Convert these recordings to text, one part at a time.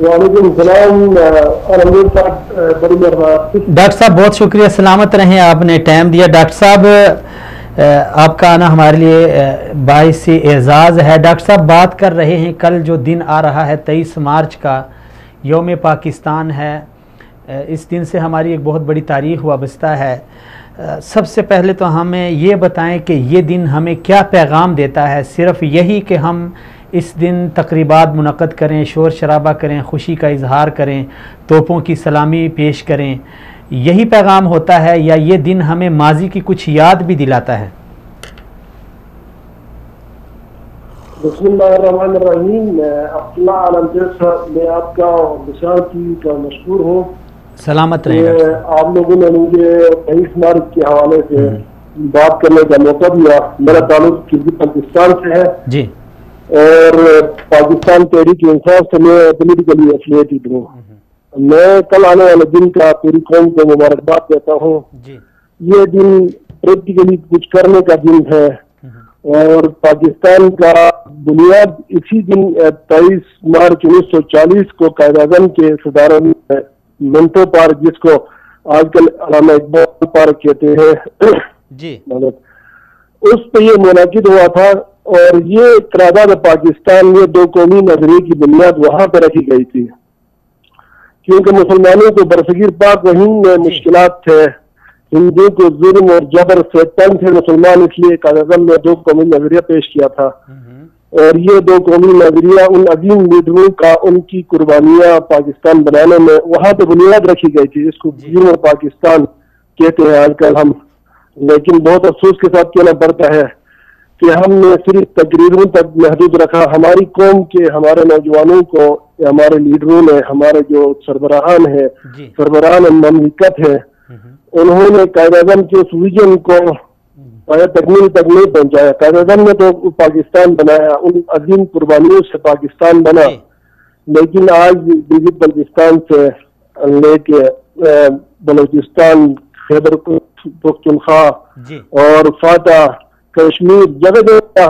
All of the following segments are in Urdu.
وعلیکم السلام. ڈاکٹر صاحب بہت شکریہ, سلامت رہیں, آپ نے ٹائم دیا. ڈاکٹر صاحب آپ کا آنا ہمارے لیے باعث اعزاز ہے. ڈاکٹر صاحب بات کر رہے ہیں کل جو دن آ رہا ہے 23 مارچ کا, یوم پاکستان ہے. اس دن سے ہماری ایک بہت بڑی تاریخ وابستہ ہے. سب سے پہلے تو ہمیں یہ بتائیں کہ یہ دن ہمیں کیا پیغام دیتا ہے؟ صرف یہی کہ ہم اس دن تقریبات منعقد کریں, شور شرابہ کریں, خوشی کا اظہار کریں, توپوں کی سلامی پیش کریں, یہی پیغام ہوتا ہے یا یہ دن ہمیں ماضی کی کچھ یاد بھی دلاتا ہے؟ بسم اللہ الرحمن الرحیم. عبداللہ عالمگیر صاحب, میں آپ کا بشار کی کا مشکور ہوں. سلامت رہیں. آپ لوگوں نے مجھے 23 مارچ کے حوالے سے بات کرنے کا موقع دیا. میرا تعلق کرگز پاکستان سے ہے جی, اور پاکستان تحریک انصاف سے میں پولیٹیکلی ایفیلیٹڈ ہوں. میں کل آنے والے دن کا پوری قوم کو مبارکباد دیتا ہوں. یہ دن پریکٹیکلی کچھ کرنے کا دن ہے اور پاکستان کا بنیاد اسی دن 23 مارچ 1940 کو قائد اعظم کے صدارت میں منٹو پارک, جس کو آج کل علامہ اقبال پارک کہتے ہیں جی, اس پہ یہ منعقد ہوا تھا. اور یہ قرارداد پاکستان میں دو قومی نظریے کی بنیاد وہاں پہ رکھی گئی تھی, کیونکہ مسلمانوں کو برصغیر پاک و ہند میں مشکلات تھے. ہندوؤں کو ظلم اور جبر سے تنگ تھے مسلمان, اس لیے قائد اعظم نے دو قومی نظریہ پیش کیا تھا. اور یہ دو قومی نظریہ ان عظیم لیڈروں کا, ان کی قربانیاں پاکستان بنانے میں وہاں پہ بنیاد رکھی گئی تھی. اس کو جنوب پاکستان کہتے ہیں آج کل ہم, لیکن بہت افسوس کے ساتھ کہنا پڑتا ہے کہ ہم نے صرف تقریروں تک محدود رکھا. ہماری قوم کے, ہمارے نوجوانوں کو, ہمارے لیڈروں نے, ہمارے جو سربراہان ہیں, سربراہان مملکت ہیں, انہوں نے قائد اعظم کے اس ویژن کو تکمیل تک نہیں پہنچایا. قائد اعظم نے تو پاکستان بنایا, ان عظیم قربانیوں سے پاکستان بنا, لیکن آج گلگت بلتستان سے لے کے بلوچستان, خیبر پختونخوا اور فاتح, کشمیر, جگہ جگہ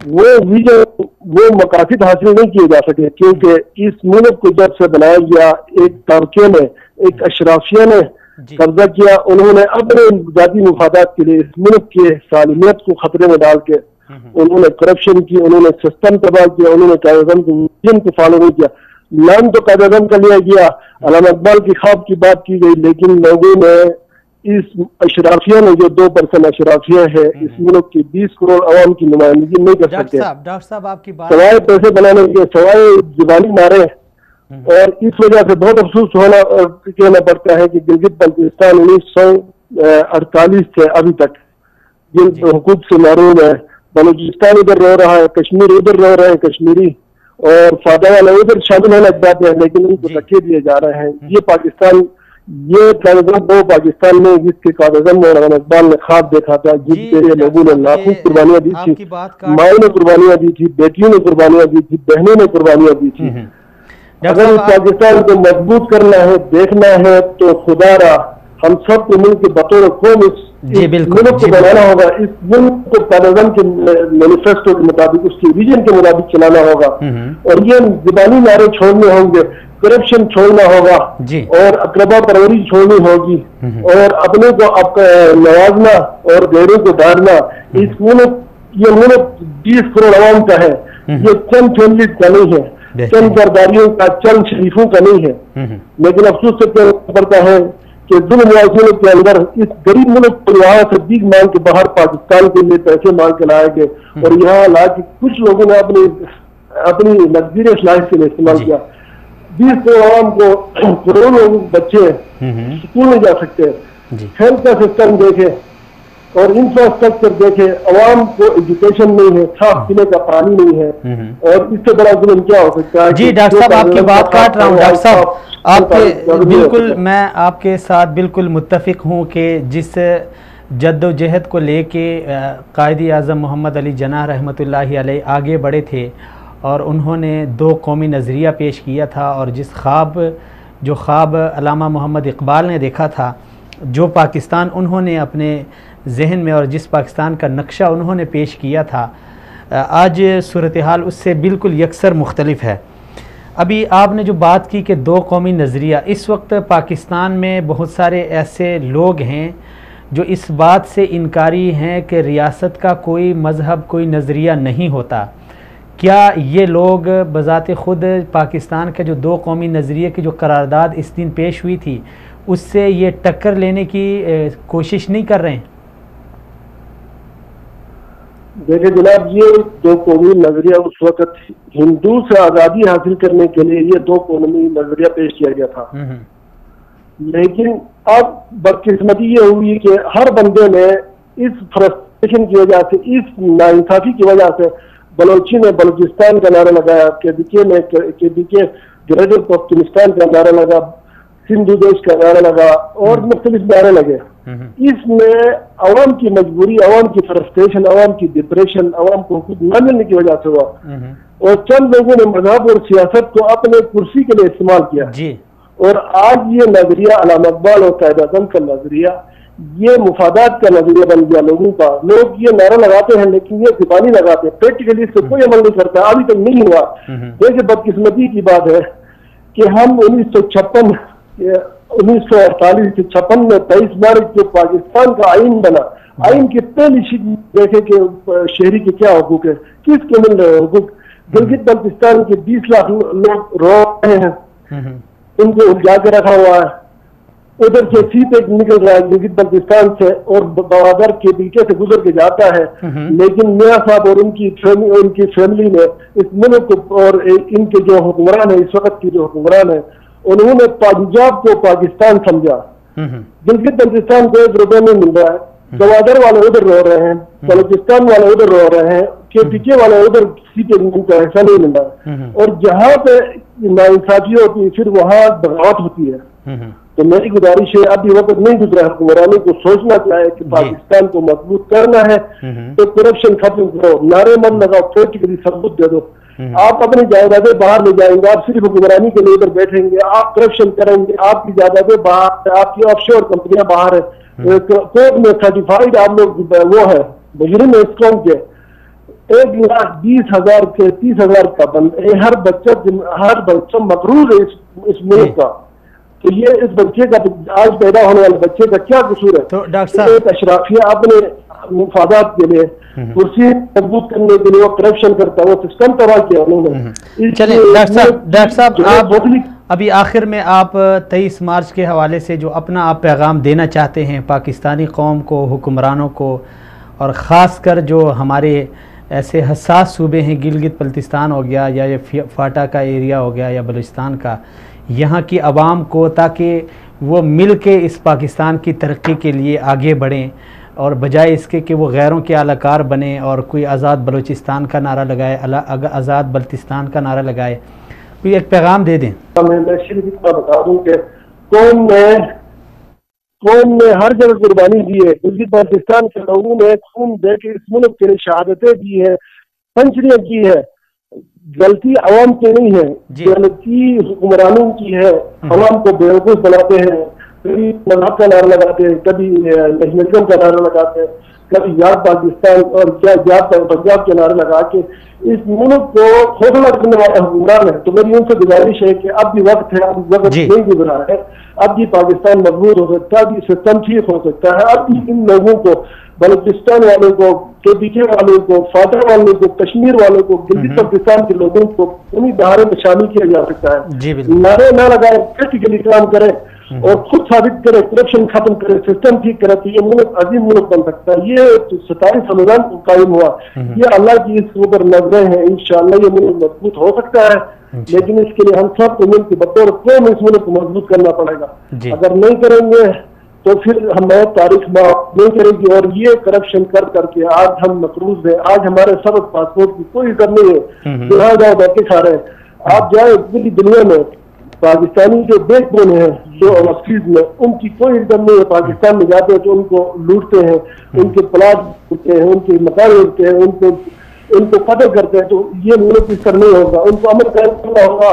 وہ ویژن, وہ مقاصد حاصل نہیں کیے جا سکے, کیونکہ اس ملک کو جب سے بنایا گیا ایک طبقے نے, ایک اشرافیہ نے قبضہ کیا. انہوں نے اپنے ذاتی مفادات کے لیے اس ملک کے سالمیت کو خطرے میں ڈال کے انہوں نے کرپشن کی, انہوں نے سسٹم تباہ کیا, انہوں نے قائد اعظم کو فالو نہیں کیا. نام تو قائد اعظم کا لیا گیا, علامہ اقبال کی خواب کی بات کی گئی, لیکن لوگوں نے اس اشرافیہ نے, جو 2% اشرافیہ ہے اس ملک کی 20 کروڑ عوام کی نمائندگی نہیں کر سکتے. ڈاکٹر صاحب آپ کی بات سوائے پیسے بنانے کے, سوائے زبانی مارے. اور اس وجہ سے بہت افسوس کہنا پڑتا ہے کہ گلگت بلتستان 1948 سے ابھی تک جن حقوق سے محروم ہے. بلوچستان ادھر رہ رہا ہے, کشمیر ادھر رہ رہے ہیں کشمیری, اور فاتح والے ادھر شامل ہونا چاہتے ہیں, لیکن ان کو دھکے دیے جا رہے ہیں. یہ پاکستان, یہ قائد اعظم وہ پاکستان میں جس کے قائد اعظم اور علامہ اقبال نے خواب دیکھا تھا, جس کے لیے لوگوں نے لاکھوں قربانیاں دی تھی, ماؤں نے قربانیاں دی تھی, بیٹیوں نے قربانیاں دی تھی, بہنوں نے قربانیاں دی تھی. اگر اس پاکستان کو مضبوط کرنا ہے, دیکھنا ہے, تو خدا را ہم سب کو مل کے بطور قوم اس ملک کو بنانا ہوگا. اس ملک کو قائد اعظم کے مینیفیسٹو کے مطابق, اس کے ویژن کے مطابق چلانا ہوگا. اور یہ زبانی نعرے چھوڑنے ہوں گے, کرپشن چھوڑنا ہوگا, اور اقربا پروری چھوڑنی ہوگی, اور اپنے کو نوازنا اور غیروں کو ڈالنا. اس ملک, یہ ملک 20 کروڑ عوام کا ہے, یہ چند فیملیز کا نہیں ہے, چند سرداریوں کا, چند شریفوں کا نہیں ہے. لیکن افسوس سے کہنا پڑتا ہے کہ ظلم ملک کے اندر اس غریب ملک کو یہاں سے بھیک مانگ کے باہر پاکستان کے لیے پیسے مانگ کے لائے گئے, اور یہاں لا کے کچھ لوگوں نے اپنی لگزریس لائف کے لیے استعمال کیا. 20 کروڑ عوام کو, کروڑوں بچے اسکول نہیں جا سکتے, ہیلتھ کا سسٹم دیکھے اور انفراسٹرکچر دیکھے, عوام کو ایجوکیشن نہیں ہے, صاف پینے کا پانی نہیں ہے, اور اس سے بڑا ظلم کیا ہو سکتا ہے؟ جی ڈاکٹر صاحب آپ کی بات کاٹ رہا ہوں. ڈاکٹر صاحب آپ کے بالکل, میں آپ کے ساتھ بالکل متفق ہوں کہ جس جد و جہد کو لے کے قائد اعظم محمد علی جناح رحمۃ اللہ علیہ آگے بڑھے تھے, اور انہوں نے 2 قومی نظریہ پیش کیا تھا, اور جو خواب علامہ محمد اقبال نے دیکھا تھا, جو پاکستان انہوں نے اپنے ذہن میں اور جس پاکستان کا نقشہ انہوں نے پیش کیا تھا، آج صورتحال اس سے بالکل یکسر مختلف ہے۔ ابھی آپ نے جو بات کی کہ دو قومی نظریہ، اس وقت پاکستان میں بہت سارے ایسے لوگ ہیں جو اس بات سے انکاری ہیں کہ ریاست کا کوئی مذہب، کوئی نظریہ نہیں ہوتا۔ کیا یہ لوگ بذات خود پاکستان کا جو دو قومی نظریے کی جو قرارداد اس دن پیش ہوئی تھی اس سے یہ ٹکر لینے کی کوشش نہیں کر رہے ہیں؟ دیکھیں جناب، یہ دو قومی نظریہ اس وقت ہندو سے آزادی حاصل کرنے کے لیے یہ دو قومی نظریہ پیش کیا گیا تھا، لیکن اب بدقسمتی یہ ہوئی کہ ہر بندے نے اس فرسٹریشن کی وجہ سے، اس ناانصافی کی وجہ سے، بلوچی نے بلوچستان کا نعرہ لگایا، KBK نے KBK گریٹر پختونستان کا نعرہ لگا، سندھ دیش کا نعرہ لگا اور مختلف نعرے لگے۔ اس میں عوام کی مجبوری، عوام کی فرسٹریشن، عوام کی ڈپریشن، عوام کو حقوق نہ ملنے کی وجہ سے ہوا، اور چند لوگوں نے مذہب اور سیاست کو اپنے کرسی کے لیے استعمال کیا جی۔ اور آج یہ نظریہ علامہ اقبال اور قائد اعظم کا نظریہ، یہ مفادات کا نظریہ بن گیا لوگوں کا۔ لوگ یہ نعرہ لگاتے ہیں لیکن یہ زبانی لگاتے ہیں، پریکٹیکلی اس سے کوئی عمل نہیں کرتا، ابھی تک نہیں ہوا۔ دیکھیں بدقسمتی کی بات ہے کہ ہم 1948 سے 56 میں 23 مارچ جو پاکستان کا آئین بنا، آئین کی پہلی شیٹ دیکھے کہ شہری کے کیا حقوق ہے، کس کے مل رہے حقوق۔ گلگت بلتستان کے 20 لاکھ لوگ رو رہے ہیں، ان کو الجھا کے رکھا ہوا ہے۔ ادھر سے سیپ ایک نکل رہا ہے گلگت بلتستان سے اور بوادر KBK سے گزر کے جاتا ہے، لیکن میاں صاحب اور ان کی فیملی نے اس ملک کو اور ان کے جو حکمران ہیں، اس وقت کی جو حکمران ہیں، انہوں نے پنجاب کو پاکستان سمجھا۔ گلگت بلتستان کو 1 روپے نہیں مل رہا ہے، گوادر والے ادھر رو رہے ہیں، بلوچستان والے ادھر رو رہے ہیں، KBK والے ادھر سیٹیں کا ایسا نہیں مل رہا، اور جہاں پہ ناانصافی ہوتی ہے پھر وہاں بغاوت ہوتی ہے۔ تو میری گزارش ہے، ابھی وقت نہیں گزرا ہے، حکمرانوں کو سوچنا چاہے کہ پاکستان کو مضبوط کرنا ہے تو کرپشن ختم کرو، نعرے مت لگاؤ، پریکٹیکلی ثبوت دے دو۔ آپ اپنی جائیدادیں باہر لے جائیں گے، آپ صرف حکمرانی کے لیے ادھر بیٹھیں گے، آپ کرپشن کریں گے، آپ کی جائیدادیں باہر ہیں، آپ کی آف شور کمپنیاں باہر ہیں، کورٹ میں سرٹیفائڈ آپ لوگ وہ ہے مجرم ہے اس قوم کے۔ 1,20,000 سے 30,000 کا ہر بچہ مقروض ہے اس ملک کا، تو یہ اس بچے کا آج پیدا ہونے والے بچے کا کیا قصور ہے؟ تو ڈاکٹر صاحب ایک اشرافیہ اپنے مفادات کے لیے، کرسی مضبوط کرنے کے لیے وہ کرپشن کرتا ہے، وہ سسٹم تباہ کیا انہوں نے۔ چلیں ڈاکٹر صاحب، آپ ابھی آخر میں آپ 23 مارچ کے حوالے سے جو اپنا آپ پیغام دینا چاہتے ہیں پاکستانی قوم کو، حکمرانوں کو، اور خاص کر جو ہمارے ایسے حساس صوبے ہیں، گلگت بلتستان ہو گیا یا یہ فاٹا کا ایریا ہو گیا یا بلوچستان کا، یہاں کی عوام کو، تاکہ وہ مل کے اس پاکستان کی ترقی کے لیے آگے بڑھیں اور بجائے اس کے کہ وہ غیروں کے اعلی کار بنیں اور کوئی آزاد بلوچستان کا نعرہ لگائے، آزاد بلتستان کا نعرہ لگائے، کوئی ایک پیغام دے دیں۔ میں صرف اتنا بتا دوں کہ قوم نے ہر جگہ قربانی دی ہے، گلگت بلتستان کے لوگوں نے خون دے کے اس ملک کے لیے شہادتیں دی ہے، سنچریاں کی ہے۔ غلطی عوام کی نہیں ہے، غلطی حکمرانوں کی ہے۔ عوام کو بیوقوف بناتے ہیں، کبھی مذہب کا نعرہ لگاتے ہیں، کبھی نیشنلزم کا نعرہ لگاتے ہیں، کبھی یاد پاکستان اور یاد پنجاب کے نعرے لگا کے اس ملک کو کھوکھلا کرنے والا حکمران ہے۔ تو میری ان سے گزارش ہے کہ اب بھی وقت ہے، اب وقت نہیں گزرا ہے، اب بھی پاکستان مضبوط ہو سکتا ہے، اب بھی سسٹم ٹھیک ہو سکتا ہے، اب بھی ان لوگوں کو، بلوچستان والوں کو، KBK والوں کو، فاٹا والوں کو، کشمیر والوں کو، گلگت بلتستان کے لوگوں کو انہیں دہاڑے میں شامل کیا جا سکتا ہے۔ نعرے نہ لگائے، پریکٹیکلی کام کرے اور خود ثابت کرے، کرپشن ختم کرے، سسٹم ٹھیک کرے تو یہ ملک عظیم ملک بن سکتا ہے۔ یہ 27 رمضان کو قائم ہوا، یہ اللہ کی اس اوپر نظریں ہیں، انشاءاللہ یہ ملک مضبوط ہو سکتا ہے، لیکن اس کے لیے ہم سب کو مل کے بطور قوم اس ملک کو مضبوط کرنا پڑے گا۔ اگر نہیں کریں گے تو پھر ہمیں تاریخ معاف نہیں کرے گی، اور یہ کرپشن کر کے آج ہم مقروض ہیں، آج ہمارے سبق پاسپورٹ کی کوئی عزت نہیں ہے، جہاں جاؤ بیٹھے کھا رہے ہیں۔ آپ جائیں پوری دنیا میں پاکستانی جو بیک بون ہیں، جو اوورسیز میں، ان کی کوئی عزت نہیں ہے۔ پاکستان میں جاتے ہیں تو ان کو لوٹتے ہیں، ان کے پلاٹ لوٹتے ہیں، ان کے مکان لوٹتے ہیں، ان کو قتل کرتے ہیں۔ تو یہ ملک اس طرح نہیں ہوگا، ان کو امن قائم کرنا ہوگا،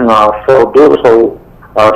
100-200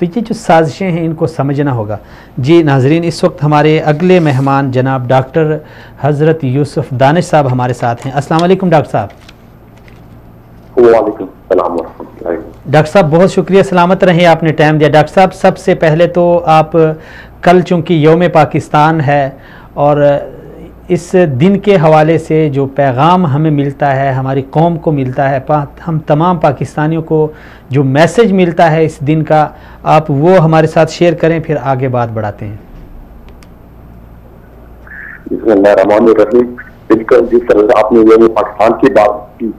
تو یہ جو سازشیں ہیں ان کو سمجھنا ہوگا۔ جی ناظرین، اس وقت ہمارے اگلے مہمان جناب ڈاکٹر حضرت یوسف دانش صاحب ہمارے ساتھ ہیں۔ السلام علیکم ڈاکٹر صاحب۔ وعلیکم السلام ورحمۃ اللہ۔ ڈاکٹر صاحب بہت شکریہ، سلامت رہیں، آپ نے ٹائم دیا۔ ڈاکٹر صاحب سب سے پہلے تو آپ کل چونکہ یوم پاکستان ہے اور اس دن کے حوالے سے جو پیغام ہمیں ملتا ہے، ہماری قوم کو ملتا ہے، ہم تمام پاکستانیوں کو جو میسج ملتا ہے اس دن کا، آپ وہ ہمارے ساتھ شیئر کریں، پھر آگے بات بڑھاتے ہیں۔ بسم اللہ الرحمن الرحیم۔ بالکل جس طرح آپ نے یوم پاکستان کی بات کی،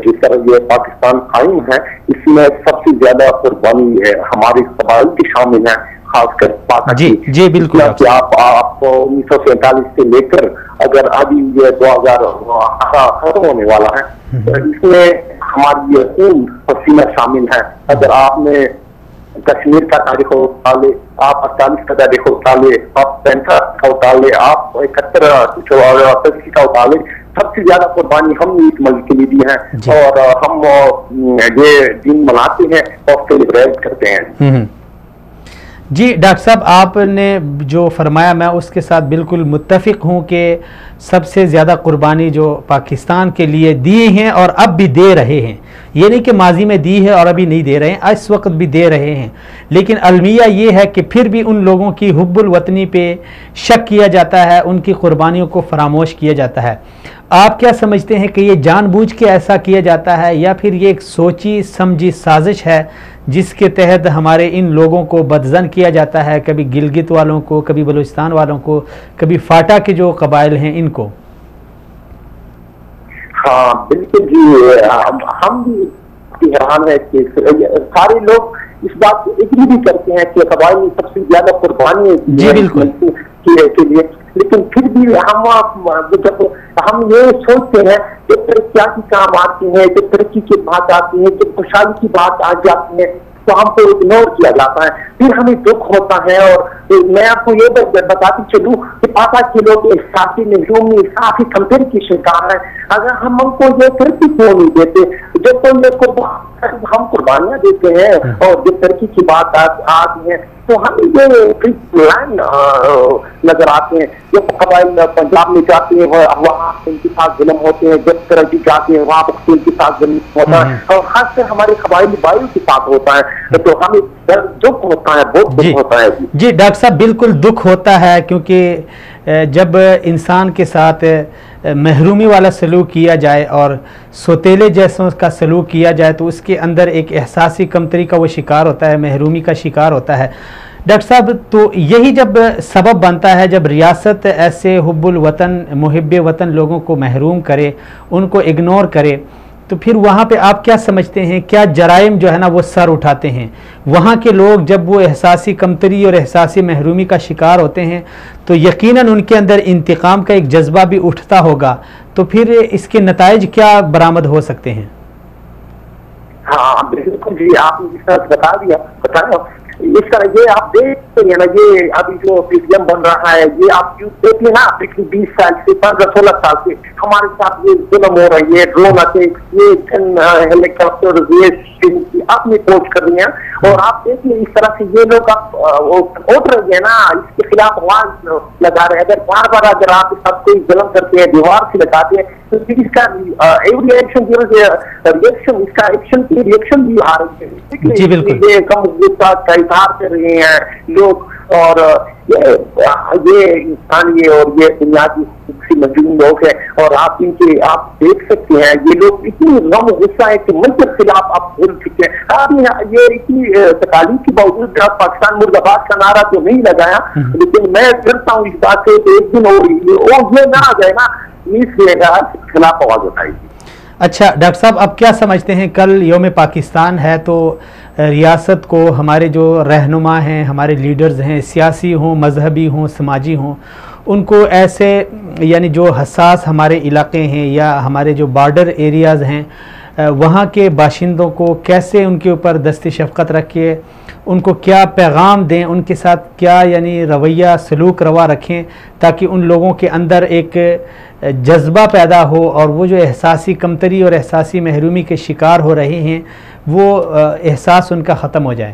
جس طرح یہ پاکستان قائم ہے، اس میں سب سے زیادہ قربانی ہمارے قبائل کی شامل ہے، خاص کر جی بالکل کہ آپ 1947 سے لے کر اگر ابھی یہ 2018 ختم ہونے والا ہے، اس میں ہماری یہ خون پسینہ شامل ہے۔ اگر آپ نے کشمیر کا تاریخ اٹھالے، آپ 48 کا تاریخ اٹھالے، آپ 65 کا اٹھالے، آپ 71 کا اٹھالے، سب سے زیادہ قربانی ہم نے اس ملک کے لیے دی ہے اور ہم یہ دن مناتے ہیں اور سیلیبریٹ کرتے ہیں۔ جی ڈاکٹر صاحب، آپ نے جو فرمایا میں اس کے ساتھ بالکل متفق ہوں کہ سب سے زیادہ قربانی جو پاکستان کے لیے دی ہیں اور اب بھی دے رہے ہیں، یہ نہیں کہ ماضی میں دی ہے اور ابھی نہیں دے رہے ہیں، اس وقت بھی دے رہے ہیں، لیکن المیہ یہ ہے کہ پھر بھی ان لوگوں کی حب الوطنی پہ شک کیا جاتا ہے، ان کی قربانیوں کو فراموش کیا جاتا ہے۔ آپ کیا سمجھتے ہیں کہ یہ جان بوجھ کے ایسا کیا جاتا ہے یا پھر یہ ایک سوچی سمجھی سازش ہے جس کے تحت ہمارے ان لوگوں کو بدظن کیا جاتا ہے، کبھی گلگت والوں کو، کبھی بلوچستان والوں کو، کبھی فاٹا کے جو قبائل ہیں ان کو؟ ہاں بالکل جی، ہم بھی حیران ہے کہ سارے لوگ اس بات کو ایگری بھی کرتے ہیں کہ قبائل میں سب سے زیادہ قربانی کے لیے، لیکن پھر بھی جب ہم یہ سوچتے ہیں کہ کیا کی کام آتی ہے، جب ترقی کی بات آتی ہے، جب خوشحالی کی بات آ جاتی ہے تو ہم کو اگنور کیا جاتا ہے، پھر ہمیں دکھ ہوتا ہے۔ اور میں آپ کو یہ بتاتی چلوں کہ پاکا کے لوگ احساسی محرومی، احساسی کمتری کی شکار ہے۔ اگر ہم کو یہ ترقی کیوں نہیں دیتے؟ جب کوئی ہم قربانیاں دیتے ہیں اور جب ترقی کی بات آتی ہے تو ہم یہ لائن نظر آتے ہیں۔ جب قبائل پنجاب میں جاتے ہیں وہاں ان کے ساتھ ظلم ہوتے ہیں، جب کراچی جاتے ہیں وہاں ان کے ساتھ ظلم ہوتا ہے، اور خاص کر ہمارے قبائلی بھائیوں کے ساتھ ہوتا ہے، تو ہمیں دکھ ہوتا ہے، بہت دکھ ہوتا ہے۔ جی ڈاکٹر صاحب بالکل دکھ ہوتا ہے، کیونکہ جب انسان کے ساتھ محرومی والا سلوک کیا جائے اور سوتیلے جیسوں کا سلوک کیا جائے تو اس کے اندر ایک احساسی کمتری کا وہ شکار ہوتا ہے، محرومی کا شکار ہوتا ہے۔ ڈاکٹر صاحب تو یہی جب سبب بنتا ہے جب ریاست ایسے حب الوطن محب وطن لوگوں کو محروم کرے، ان کو اگنور کرے، تو پھر وہاں پہ آپ کیا سمجھتے ہیں کیا جرائم جو ہے نا وہ سر اٹھاتے ہیں؟ وہاں کے لوگ جب وہ احساسی کمتری اور احساسی محرومی کا شکار ہوتے ہیں تو یقیناً ان کے اندر انتقام کا ایک جذبہ بھی اٹھتا ہوگا، تو پھر اس کے نتائج کیا برآمد ہو سکتے ہیں؟ ہاں بالکل جی، آپ نے جس طرح بتایا اس طرح یہ آپ دیکھتے ہیں نا، یہ ابھی جو پیڈیم بن رہا ہے، یہ آپ دیکھیں نا، پچھلے 20 سال سے 15-16 سال سے ہمارے ساتھ یہ ظلم ہو رہی ہے، ڈرون آتے، یہ ہیلی کاپٹر یہ اپنی پہنچ کر رہی ہیں، اور آپ دیکھیں اس طرح سے یہ لوگ اٹھ رہے ہیں نا، اس کے خلاف آواز لگا رہے ہیں۔ اگر بار بار اگر آپ سب کوئی ظلم کرتے ہیں، دیوار سے لگاتے ہیں، تو اس کا ایوری ایکشن ریئیکشن، اس کا ایکشن کی ریئیکشن بھی آ رہی ہے۔ جی بالکل، یہ کم کا اظہار کر رہے ہیں لوگ، اور یہ انسانی اور یہ بنیادی مجنون لوگ ہیں، اور آپ ان کے آپ دیکھ سکتے ہیں یہ لوگ اتنی غم غصہ ہے کہ ملک کے خلاف آپ بول چکے ہیں۔ آپ نے یہ اتنی تکالیف کے باوجود پاکستان مرد آباد کا نعرہ تو نہیں لگایا، لیکن میں ڈرتا ہوں اس بات سے کہ ایک دن اور یہ نہ آ جائے نا، اس لیے خلاف آواز اٹھائی گی۔ اچھا ڈاکٹر صاحب، اب کیا سمجھتے ہیں کل یوم پاکستان ہے تو ریاست کو ہمارے جو رہنما ہیں، ہمارے لیڈرز ہیں، سیاسی ہوں، مذہبی ہوں، سماجی ہوں، ان کو ایسے یعنی جو حساس ہمارے علاقے ہیں یا ہمارے جو بارڈر ایریاز ہیں وہاں کے باشندوں کو کیسے ان کے اوپر دست شفقت رکھے، ان کو کیا پیغام دیں، ان کے ساتھ کیا یعنی رویہ سلوک روا رکھیں تاکہ ان لوگوں کے اندر ایک جذبہ پیدا ہو اور وہ جو احساسی کمتری اور احساسی محرومی کے شکار ہو رہے ہیں وہ احساس ان کا ختم ہو جائے۔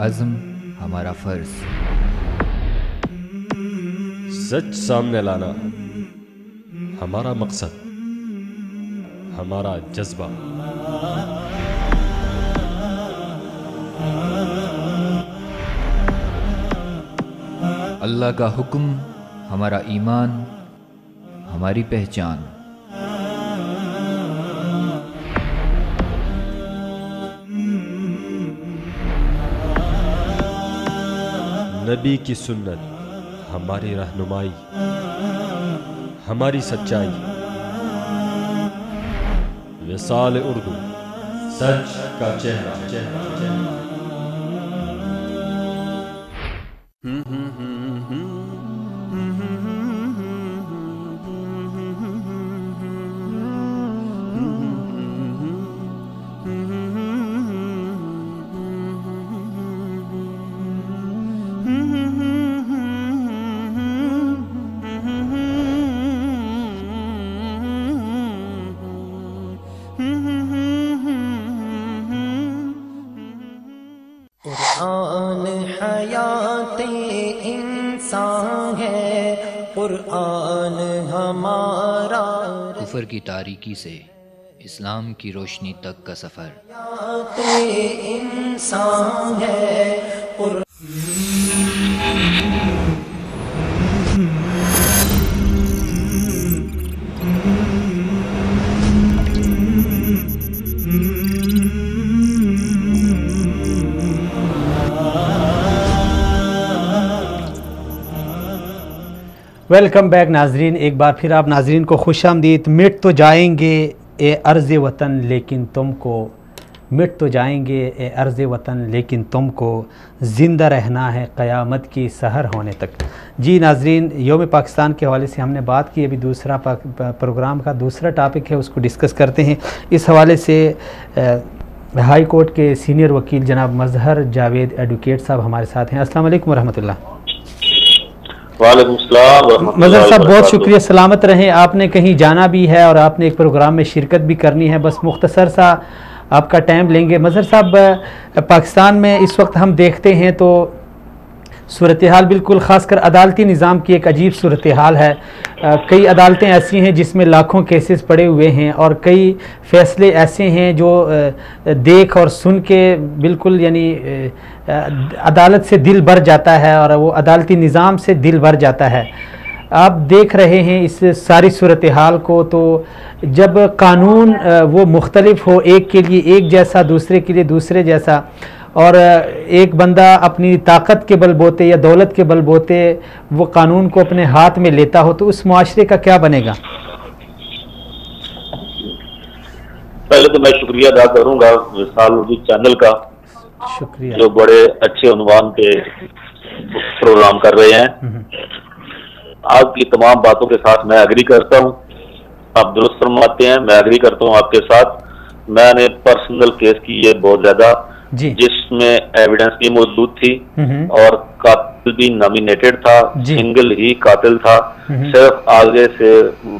عزم ہمارا فرض. سچ سامنے لانا ہمارا مقصد، ہمارا جذبہ. اللہ کا حکم ہمارا ایمان، ہماری پہچان. نبی کی سنت ہماری رہنمائی، ہماری سچائی. وصال اردو، سچ کا چہرہ. قرآن حیات انسان ہے، قرآن ہمارا. کفر کی تاریکی سے اسلام کی روشنی تک کا سفر. حیات انسان ہے، قرآن. ویلکم بیک ناظرین، ایک بار پھر آپ ناظرین کو خوش آمدید. مٹ تو جائیں گے اے ارض وطن لیکن تم کو، مٹ تو جائیں گے اے ارض وطن لیکن تم کو زندہ رہنا ہے قیامت کی سحر ہونے تک. جی ناظرین، یوم پاکستان کے حوالے سے ہم نے بات کی. ابھی دوسرا پروگرام کا دوسرا ٹاپک ہے، اس کو ڈسکس کرتے ہیں. اس حوالے سے ہائی کورٹ کے سینئر وکیل جناب مظہر جاوید ایڈوکیٹ صاحب ہمارے ساتھ ہیں. السلام علیکم ورحمۃ اللہ. وعلیکم السلام. مظہر صاحب بہت شکریہ، سلامت رہیں. آپ نے کہیں جانا بھی ہے اور آپ نے ایک پروگرام میں شرکت بھی کرنی ہے، بس مختصر سا آپ کا ٹائم لیں گے. مظہر صاحب، پاکستان میں اس وقت ہم دیکھتے ہیں تو صورتحال بالکل، خاص کر عدالتی نظام کی ایک عجیب صورتحال ہے. کئی عدالتیں ایسی ہیں جس میں لاکھوں کیسز پڑے ہوئے ہیں، اور کئی فیصلے ایسے ہیں جو دیکھ اور سن کے بالکل یعنی عدالت سے دل بھر جاتا ہے، اور وہ عدالتی نظام سے دل بھر جاتا ہے. آپ دیکھ رہے ہیں اس ساری صورتحال کو، تو جب قانون وہ مختلف ہو، ایک کے لیے ایک جیسا، دوسرے کے لیے دوسرے جیسا، اور ایک بندہ اپنی طاقت کے بل بوتے یا دولت کے بل بوتے وہ قانون کو اپنے ہاتھ میں لیتا ہو، تو اس معاشرے کا کیا بنے گا؟ پہلے تو میں شکریہ ادا کروں گا وصال اردو چینل کا، شکریہ، جو بڑے اچھے عنوان پہ پروگرام کر رہے ہیں. آپ کی تمام باتوں کے ساتھ میں ایگری کرتا ہوں. آپ درست فرماتے ہیں، میں ایگری کرتا ہوں آپ کے ساتھ. میں نے پرسنل کیس کی یہ بہت زیادہ، جس میں ایویڈنس بھی موجود تھی اور قاتل بھی نامینیٹڈ تھا، سنگل ہی قاتل تھا. صرف آگے سے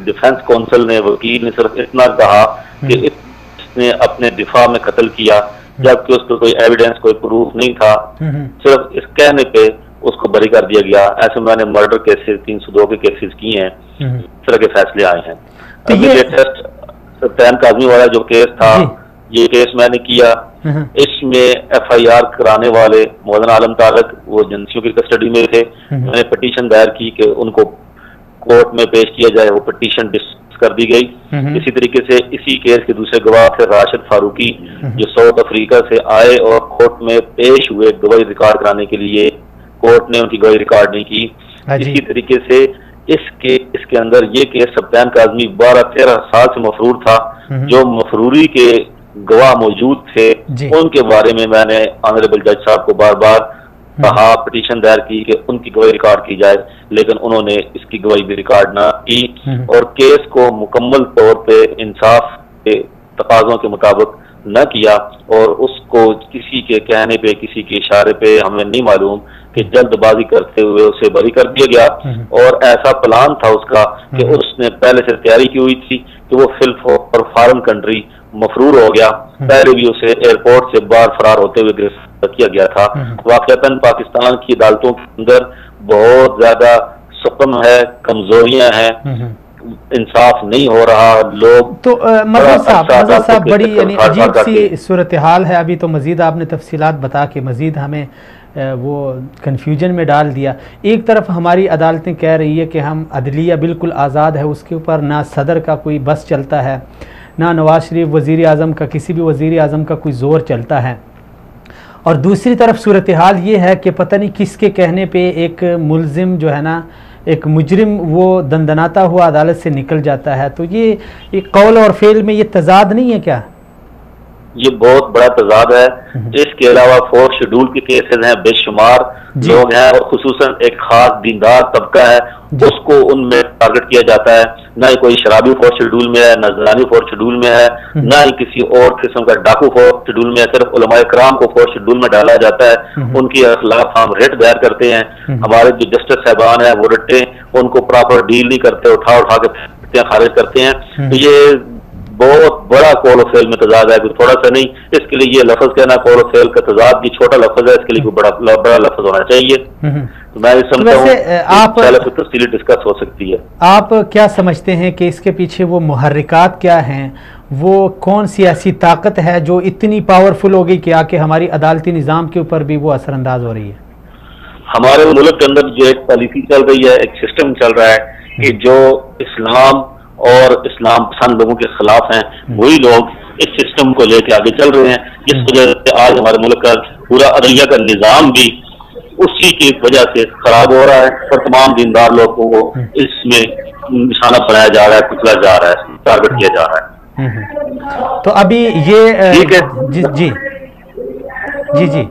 ڈیفنس کونسل نے، وکیل نے صرف اتنا کہا کہ اس نے اپنے دفاع میں قتل کیا، جبکہ اس کو کوئی ایویڈنس، کوئی پروف نہیں تھا. صرف اس کہنے پہ اس کو بری کر دیا گیا. ایسے میں نے مرڈر کیسز 302 کے کیسز کیے ہیں، اس طرح کے فیصلے آئے ہیں. ابھی لیٹسٹ سلطان کاظمی والا جو کیس تھا، یہ کیس میں نے کیا. اس میں ایف آئی آر کرانے والے مولانا عالم طارق وہ ایجنسیوں کی کسٹڈی میں تھے. میں نے پٹیشن دائر کی کہ ان کو کورٹ میں پیش کیا جائے، وہ پٹیشن ڈسکس کر دی گئی. اسی طریقے سے اسی کیس کے دوسرے گواہ تھے راشد فاروقی، جو ساؤتھ افریقہ سے آئے اور کورٹ میں پیش ہوئے گواہی ریکارڈ کرانے کے لیے. کورٹ نے ان کی گواہی ریکارڈ نہیں کی. اسی طریقے سے اس کے اندر یہ کیس سلطان کاظمی 12-13 سال سے مفرور تھا. جو مفروری کے گواہ موجود تھے ان کے بارے میں نے آنریبل جج صاحب کو بار بار کہا، پٹیشن دائر کی کہ ان کی گواہی ریکارڈ کی جائے، لیکن انہوں نے اس کی گواہی بھی ریکارڈ نہ کی اور کیس کو مکمل طور پہ انصاف کے تقاضوں کے مطابق نہ کیا. اور اس کو کسی کے کہنے پہ، کسی کے اشارے پہ، ہمیں نہیں معلوم کہ جلد بازی کرتے ہوئے اسے بری کر دیا گیا. اور ایسا پلان تھا اس کا کہ اس نے پہلے سے تیاری کی ہوئی تھی کہ وہ فارن کنٹری مفرور ہو گیا. پہلے بھی اسے ایئرپورٹ سے باہر فرار ہوتے ہوئے گرفتار کیا گیا تھا. واقعتاً پاکستان کی عدالتوں کے اندر بہت زیادہ سقم ہے، کمزوریاں ہیں، انصاف نہیں ہو رہا. لوگ تو مظہر صاحب بڑی یعنی عجیب سی صورتحال ہے. ابھی تو مزید آپ نے تفصیلات بتا کے مزید ہمیں وہ کنفیوژن میں ڈال دیا. ایک طرف ہماری عدالتیں کہہ رہی ہے کہ ہم عدلیہ بالکل آزاد ہے، اس کے اوپر نہ صدر کا کوئی بس چلتا ہے، نہ نواز شریف وزیر اعظم کا، کسی بھی وزیر اعظم کا کوئی زور چلتا ہے. اور دوسری طرف صورتحال یہ ہے کہ پتہ نہیں کس کے کہنے پہ ایک ملزم جو ہے نا، ایک مجرم وہ دندناتا ہوا عدالت سے نکل جاتا ہے. تو یہ قول اور فعل میں یہ تضاد نہیں ہے کیا؟ یہ بہت بڑا تضاد ہے. اس کے علاوہ 4 شیڈول کے کیسز ہیں، بے شمار لوگ ہیں، اور خصوصاً ایک خاص دیندار طبقہ ہے، اس کو ان میں ٹارگٹ کیا جاتا ہے. نہ ہی کوئی شرابی 4 شیڈول میں ہے، نہ زنانی 4 شیڈول میں ہے، نہ ہی کسی اور قسم کا ڈاکو 4 شیڈول میں ہے. صرف علماء کرام کو 4 شیڈول میں ڈالا جاتا ہے. ان کے خلاف ہم ریٹ دائر کرتے ہیں. ہمارے جو جسٹس صاحبان ہیں وہ رٹیں ان کو پراپر ڈیل نہیں کرتے، اٹھا کے خارج کرتے ہیں. تو یہ بہت بڑا قول و فعل میں تضاد ہے، کوئی تھوڑا سا نہیں. اس کے لیے یہ لفظ کہنا قول و فعل کا تضاد یہ چھوٹا لفظ ہے، اس کے لیے کوئی بڑا لفظ ہونا چاہیے. تو میں یہ سمجھتا ہوں پہلے کوئی تفصیلی ڈسکس ہو سکتی ہے. آپ کیا سمجھتے ہیں کہ اس کے پیچھے وہ محرکات کیا ہیں؟ وہ کون سی ایسی طاقت ہے جو اتنی پاورفل ہو گئی کہ آ کے ہماری عدالتی نظام کے اوپر بھی وہ اثر انداز ہو رہی ہے؟ ہمارے ملک کے اندر جو ایک پالیسی چل رہی ہے، ایک سسٹم چل رہا ہے کہ جو اسلام اور اسلام پسند لوگوں کے خلاف ہیں وہی لوگ اس سسٹم کو لے کے آگے چل رہے ہیں. جس وجہ سے آج ہمارے ملک کا پورا عدلیہ کا نظام بھی اسی کی وجہ سے خراب ہو رہا ہے، اور تمام دیندار لوگوں کو اس میں نشانہ بنایا جا رہا ہے، کچلا جا رہا ہے، ٹارگٹ کیا جا رہا ہے. تو ابھی یہ ٹھیک ہے جی جی جی جی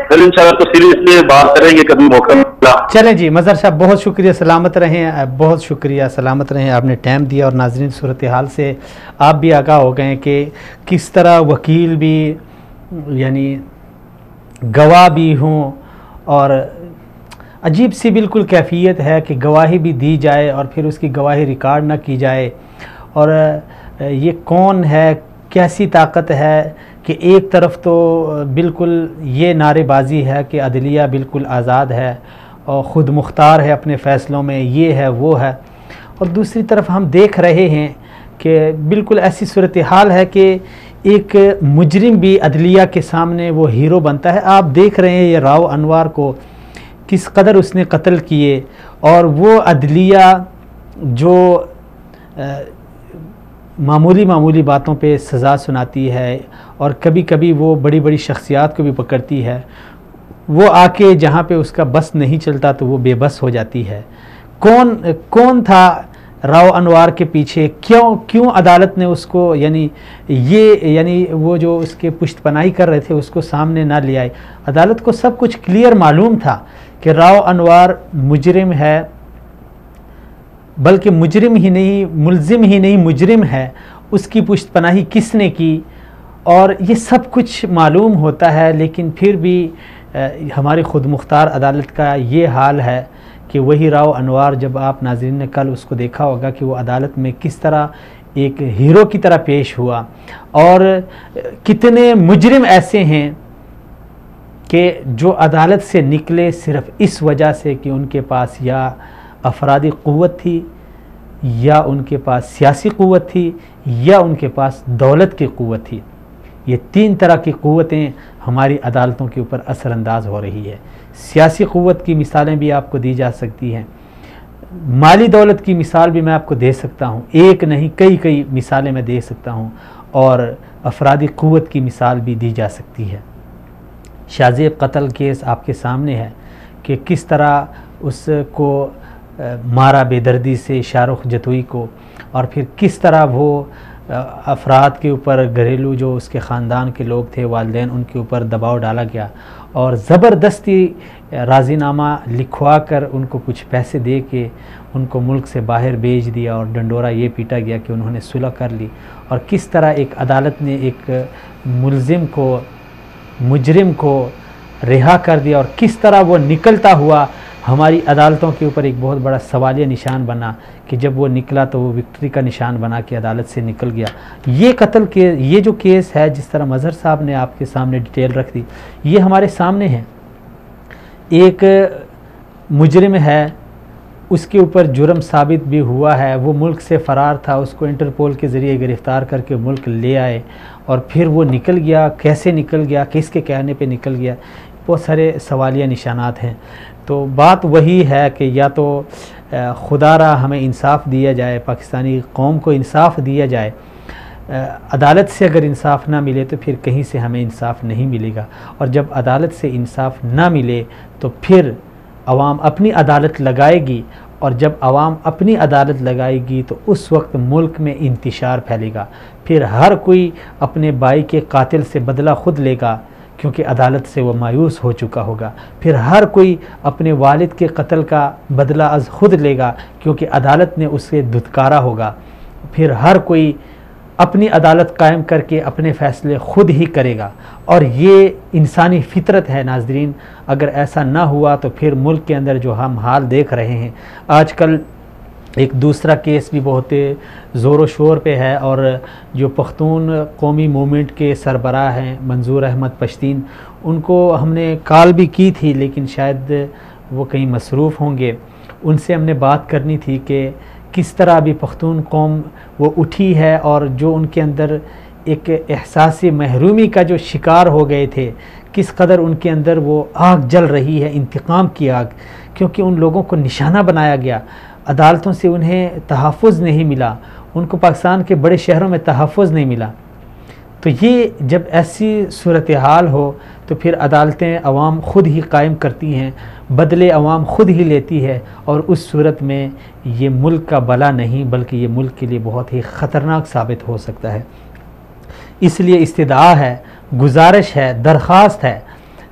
پھر انشاءاللہ تو سیریسلی بات کریں گے کبھی موقع ملا. چلیں جی مظہر صاحب بہت شکریہ، سلامت رہیں، بہت شکریہ، سلامت رہیں. آپ نے ٹائم دیا اور ناظرین صورتحال سے آپ بھی آگاہ ہو گئے کہ کس طرح وکیل بھی یعنی گواہ بھی ہوں، اور عجیب سی بالکل کیفیت ہے کہ گواہی بھی دی جائے اور پھر اس کی گواہی ریکارڈ نہ کی جائے. اور یہ کون ہے، کیسی طاقت ہے کہ ایک طرف تو بالکل یہ نعرے بازی ہے کہ عدلیہ بالکل آزاد ہے اور خود مختار ہے اپنے فیصلوں میں، یہ ہے وہ ہے، اور دوسری طرف ہم دیکھ رہے ہیں کہ بالکل ایسی صورتحال ہے کہ ایک مجرم بھی عدلیہ کے سامنے وہ ہیرو بنتا ہے. آپ دیکھ رہے ہیں یہ راؤ انوار کو کس قدر اس نے قتل کیے، اور وہ عدلیہ جو معمولی باتوں پہ سزا سناتی ہے، اور کبھی کبھی وہ بڑی بڑی شخصیات کو بھی پکڑتی ہے، وہ آ کے جہاں پہ اس کا بس نہیں چلتا تو وہ بے بس ہو جاتی ہے. کون تھا راؤ انوار کے پیچھے؟ کیوں عدالت نے اس کو یعنی وہ جو اس کے پشت پناہی کر رہے تھے اس کو سامنے نہ لے آئے؟ عدالت کو سب کچھ کلیئر معلوم تھا کہ راؤ انوار مجرم ہے، بلکہ مجرم ہی نہیں، ملزم ہی نہیں، مجرم ہے. اس کی پشت پناہی کس نے کی، اور یہ سب کچھ معلوم ہوتا ہے. لیکن پھر بھی ہماری خود مختار عدالت کا یہ حال ہے کہ وہی راؤ انوار، جب آپ ناظرین نے کل اس کو دیکھا ہوگا کہ وہ عدالت میں کس طرح ایک ہیرو کی طرح پیش ہوا، اور کتنے مجرم ایسے ہیں کہ جو عدالت سے نکلے صرف اس وجہ سے کہ ان کے پاس یا افرادی قوت تھی، یا ان کے پاس سیاسی قوت تھی، یا ان کے پاس دولت کی قوت تھی. یہ 3 طرح کی قوتیں ہماری عدالتوں کے اوپر اثر انداز ہو رہی ہے. سیاسی قوت کی مثالیں بھی آپ کو دی جا سکتی ہیں، مالی دولت کی مثال بھی میں آپ کو دے سکتا ہوں، ایک نہیں کئی مثالیں میں دے سکتا ہوں، اور افرادی قوت کی مثال بھی دی جا سکتی ہے. شاہ زیب قتل کیس آپ کے سامنے ہے کہ کس طرح اس کو مارا بے دردی سے شاہ رخ جتوئی کو، اور پھر کس طرح وہ افراد کے اوپر گھریلو جو اس کے خاندان کے لوگ تھے، والدین، ان کے اوپر دباؤ ڈالا گیا، اور زبردستی راضی نامہ لکھوا کر ان کو کچھ پیسے دے کے ان کو ملک سے باہر بھیج دیا، اور ڈنڈورا یہ پیٹا گیا کہ انہوں نے صلح کر لی. اور کس طرح ایک عدالت نے ایک مجرم کو رہا کر دیا، اور کس طرح وہ نکلتا ہوا ہماری عدالتوں کے اوپر ایک بہت بڑا سوالیہ نشان بنا کہ جب وہ نکلا تو وہ وکٹری کا نشان بنا کہ عدالت سے نکل گیا۔ یہ قتل کے یہ جو کیس ہے، جس طرح مظہر صاحب نے آپ کے سامنے ڈیٹیل رکھ دی، یہ ہمارے سامنے ہے۔ ایک مجرم ہے، اس کے اوپر جرم ثابت بھی ہوا ہے، وہ ملک سے فرار تھا، اس کو انٹرپول کے ذریعے گرفتار کر کے ملک لے آئے اور پھر وہ نکل گیا، کیسے نکل گیا، کس کے کہنے پہ نکل گیا، بہت سارے سوالیہ نشانات ہیں۔ تو بات وہی ہے کہ یا تو خدا را ہمیں انصاف دیا جائے، پاکستانی قوم کو انصاف دیا جائے، عدالت سے اگر انصاف نہ ملے تو پھر کہیں سے ہمیں انصاف نہیں ملے گا، اور جب عدالت سے انصاف نہ ملے تو پھر عوام اپنی عدالت لگائے گی، اور جب عوام اپنی عدالت لگائے گی تو اس وقت ملک میں انتشار پھیلے گا، پھر ہر کوئی اپنے بھائی کے قاتل سے بدلہ خود لے گا کیونکہ عدالت سے وہ مایوس ہو چکا ہوگا، پھر ہر کوئی اپنے والد کے قتل کا بدلہ از خود لے گا کیونکہ عدالت نے اسے دھتکارا ہوگا، پھر ہر کوئی اپنی عدالت قائم کر کے اپنے فیصلے خود ہی کرے گا، اور یہ انسانی فطرت ہے ناظرین۔ اگر ایسا نہ ہوا تو پھر ملک کے اندر جو ہم حال دیکھ رہے ہیں، آج کل ایک دوسرا کیس بھی بہت زور و شور پہ ہے، اور جو پختون قومی موومنٹ کے سربراہ ہیں منظور احمد پشتین، ان کو ہم نے کال بھی کی تھی لیکن شاید وہ کہیں مصروف ہوں گے، ان سے ہم نے بات کرنی تھی کہ کس طرح بھی پختون قوم وہ اٹھی ہے، اور جو ان کے اندر ایک احساس محرومی کا جو شکار ہو گئے تھے، کس قدر ان کے اندر وہ آگ جل رہی ہے، انتقام کی آگ، کیونکہ ان لوگوں کو نشانہ بنایا گیا، عدالتوں سے انہیں تحفظ نہیں ملا، ان کو پاکستان کے بڑے شہروں میں تحفظ نہیں ملا۔ تو یہ جب ایسی صورتحال ہو تو پھر عدالتیں عوام خود ہی قائم کرتی ہیں، بدلے عوام خود ہی لیتی ہے، اور اس صورت میں یہ ملک کا بلا نہیں بلکہ یہ ملک کے لیے بہت ہی خطرناک ثابت ہو سکتا ہے۔ اس لیے استدعا ہے، گزارش ہے، درخواست ہے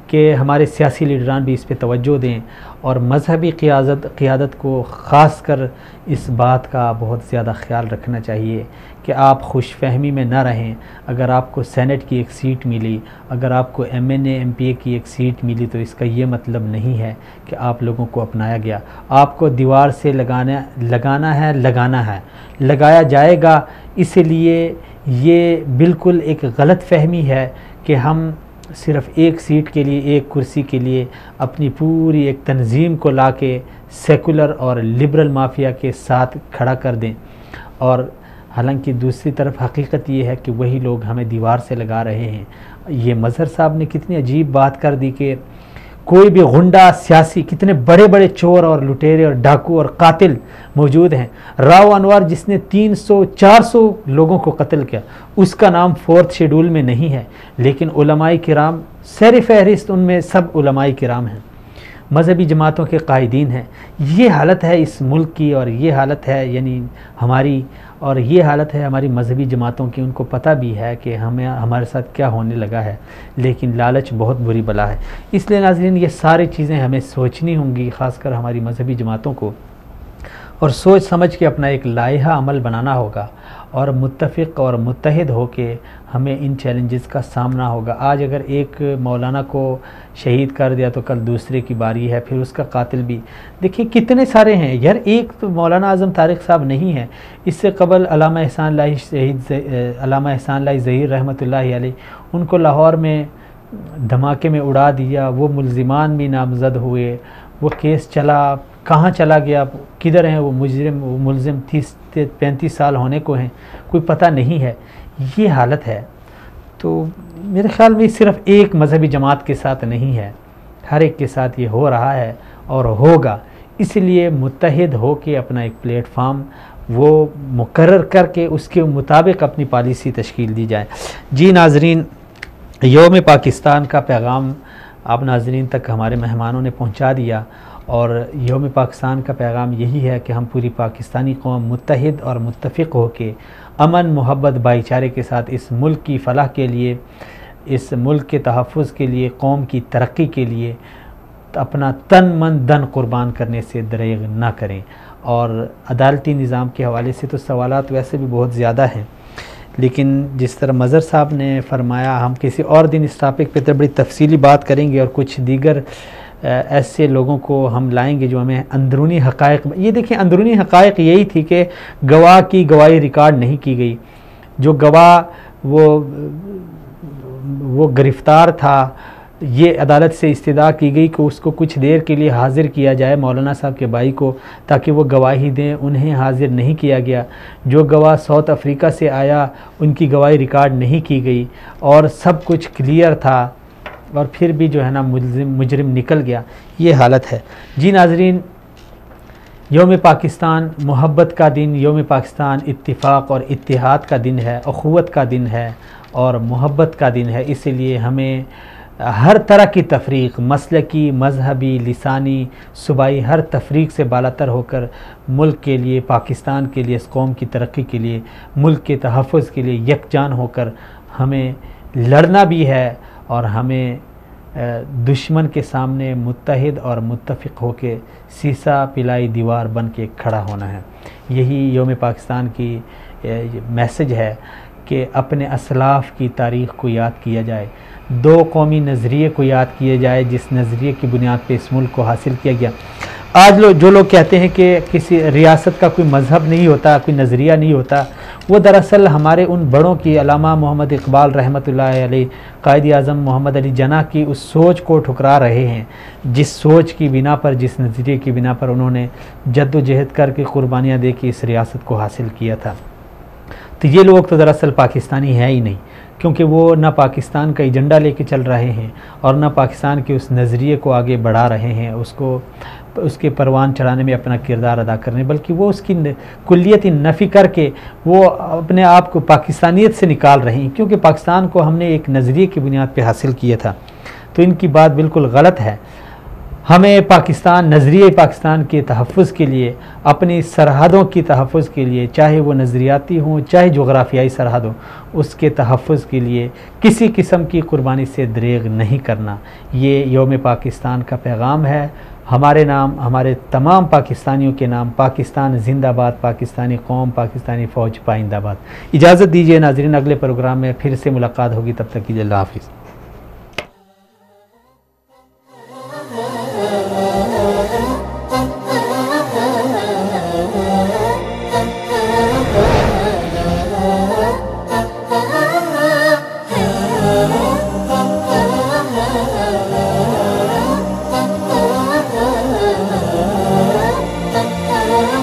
کہ ہمارے سیاسی لیڈران بھی اس پہ توجہ دیں، اور مذہبی قیادت کو خاص کر اس بات کا بہت زیادہ خیال رکھنا چاہیے کہ آپ خوش فہمی میں نہ رہیں۔ اگر آپ کو سینٹ کی ایک سیٹ ملی، اگر آپ کو MNA MPA کی ایک سیٹ ملی تو اس کا یہ مطلب نہیں ہے کہ آپ لوگوں کو اپنایا گیا۔ آپ کو دیوار سے لگانا ہے، لگایا جائے گا۔ اس لیے یہ بالکل ایک غلط فہمی ہے کہ ہم صرف ایک سیٹ کے لیے، ایک کرسی کے لیے اپنی پوری ایک تنظیم کو لا کے سیکولر اور لبرل مافیا کے ساتھ کھڑا کر دیں، اور حالانکہ دوسری طرف حقیقت یہ ہے کہ وہی لوگ ہمیں دیوار سے لگا رہے ہیں۔ یہ مظہر صاحب نے کتنی عجیب بات کر دی کہ کوئی بھی غنڈہ سیاسی، کتنے بڑے بڑے چور اور لٹیرے اور ڈاکو اور قاتل موجود ہیں۔ راؤ انور جس نے 300-400 لوگوں کو قتل کیا، اس کا نام 4th شیڈول میں نہیں ہے، لیکن علماء کرام سر فہرست ان میں سب علماء کرام ہیں، مذہبی جماعتوں کے قائدین ہیں۔ یہ حالت ہے اس ملک کی، اور یہ حالت ہے یعنی ہماری، اور یہ حالت ہے ہماری مذہبی جماعتوں کی۔ ان کو پتہ بھی ہے کہ ہمارے ساتھ کیا ہونے لگا ہے، لیکن لالچ بہت بری بلا ہے۔ اس لیے ناظرین یہ ساری چیزیں ہمیں سوچنی ہوں گی، خاص کر ہماری مذہبی جماعتوں کو، اور سوچ سمجھ کے اپنا ایک لائحہ عمل بنانا ہوگا، اور متفق اور متحد ہو کے ہمیں ان چیلنجز کا سامنا ہوگا۔ آج اگر ایک مولانا کو شہید کر دیا تو کل دوسرے کی باری ہے، پھر اس کا قاتل بھی۔ دیکھیں کتنے سارے ہیں یار، ایک تو مولانا اعظم طارق صاحب نہیں ہے، اس سے قبل علامہ احسان اللہ ظہیر رحمۃ اللہ علیہ، ان کو لاہور میں دھماکے میں اڑا دیا، وہ ملزمان بھی نامزد ہوئے، وہ کیس چلا، کہاں چلا گیا، کدھر ہیں وہ مجرم، وہ ملزم 30-35 سال ہونے کو ہیں، کوئی پتہ نہیں ہے۔ یہ حالت ہے۔ تو میرے خیال میں صرف ایک مذہبی جماعت کے ساتھ نہیں ہے، ہر ایک کے ساتھ یہ ہو رہا ہے اور ہوگا۔ اس لیے متحد ہو کے اپنا ایک پلیٹ فارم وہ مقرر کر کے اس کے مطابق اپنی پالیسی تشکیل دی جائے۔ جی ناظرین، یوم پاکستان کا پیغام آپ ناظرین تک ہمارے مہمانوں نے پہنچا دیا، اور یوم پاکستان کا پیغام یہی ہے کہ ہم پوری پاکستانی قوم متحد اور متفق ہو کے امن، محبت، بھائی چارے کے ساتھ اس ملک کی فلاح کے لیے، اس ملک کے تحفظ کے لیے، قوم کی ترقی کے لیے اپنا تن من دن قربان کرنے سے دریغ نہ کریں۔ اور عدالتی نظام کے حوالے سے تو سوالات ویسے بھی بہت زیادہ ہیں، لیکن جس طرح مظہر صاحب نے فرمایا، ہم کسی اور دن اس ٹاپک پہ بڑی تفصیلی بات کریں گے، اور کچھ دیگر ایسے لوگوں کو ہم لائیں گے جو ہمیں اندرونی حقائق، یہ دیکھیں اندرونی حقائق یہی تھی کہ گواہ کی گواہی ریکارڈ نہیں کی گئی، جو گواہ وہ گرفتار تھا، یہ عدالت سے استدعا کی گئی کہ اس کو کچھ دیر کے لیے حاضر کیا جائے مولانا صاحب کے بھائی کو تاکہ وہ گواہی دیں، انہیں حاضر نہیں کیا گیا۔ جو گواہ ساؤتھ افریقہ سے آیا ان کی گواہی ریکارڈ نہیں کی گئی اور سب کچھ کلیئر تھا، اور پھر بھی جو ہے نا مجرم نکل گیا۔ یہ حالت ہے جی ناظرین۔ یوم پاکستان محبت کا دن، یوم پاکستان اتفاق اور اتحاد کا دن ہے، اخوت کا دن ہے اور محبت کا دن ہے، اس لیے ہمیں ہر طرح کی تفریق، مسلکی، مذہبی، لسانی، صوبائی، ہر تفریق سے بالاتر ہو کر ملک کے لیے، پاکستان کے لیے، اس قوم کی ترقی کے لیے، ملک کے تحفظ کے لیے یکجان ہو کر ہمیں لڑنا بھی ہے، اور ہمیں دشمن کے سامنے متحد اور متفق ہو کے سیسا پلائی دیوار بن کے کھڑا ہونا ہے۔ یہی یوم پاکستان کی میسج ہے کہ اپنے اسلاف کی تاریخ کو یاد کیا جائے، دو قومی نظریے کو یاد کیا جائے جس نظریے کی بنیاد پہ اس ملک کو حاصل کیا گیا۔ آج جو لوگ کہتے ہیں کہ کسی ریاست کا کوئی مذہب نہیں ہوتا، کوئی نظریہ نہیں ہوتا، وہ دراصل ہمارے ان بڑوں کی، علامہ محمد اقبال رحمۃ اللہ علیہ، قائد اعظم محمد علی جناح کی اس سوچ کو ٹھکرا رہے ہیں، جس سوچ کی بنا پر، جس نظریے کی بنا پر انہوں نے جد و جہد کر کے قربانیاں دے کے اس ریاست کو حاصل کیا تھا۔ تو یہ لوگ تو دراصل پاکستانی ہیں ہی نہیں، کیونکہ وہ نہ پاکستان کا ایجنڈا لے کے چل رہے ہیں اور نہ پاکستان کے اس نظریے کو آگے بڑھا رہے ہیں، اس کے پروان چڑھانے میں اپنا کردار ادا کرنے، بلکہ وہ اس کی کلیتی نفی کر کے وہ اپنے آپ کو پاکستانیت سے نکال رہے ہیں، کیونکہ پاکستان کو ہم نے ایک نظریے کی بنیاد پہ حاصل کیا تھا۔ تو ان کی بات بالکل غلط ہے۔ ہمیں پاکستان، نظریے پاکستان کے تحفظ کے لیے، اپنی سرحدوں کی تحفظ کے لیے، چاہے وہ نظریاتی ہوں چاہے جغرافیائی سرحد ہو، اس کے تحفظ کے لیے کسی قسم کی قربانی سے دریغ نہیں کرنا۔ یہ یوم پاکستان کا پیغام ہے۔ ہمارے نام، ہمارے تمام پاکستانیوں کے نام، پاکستان زندہ باد، پاکستانی قوم، پاکستانی فوج پائندہ باد۔ اجازت دیجیے ناظرین، اگلے پروگرام میں پھر سے ملاقات ہوگی، تب تک کے لیے اللہ حافظ۔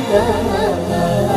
la la la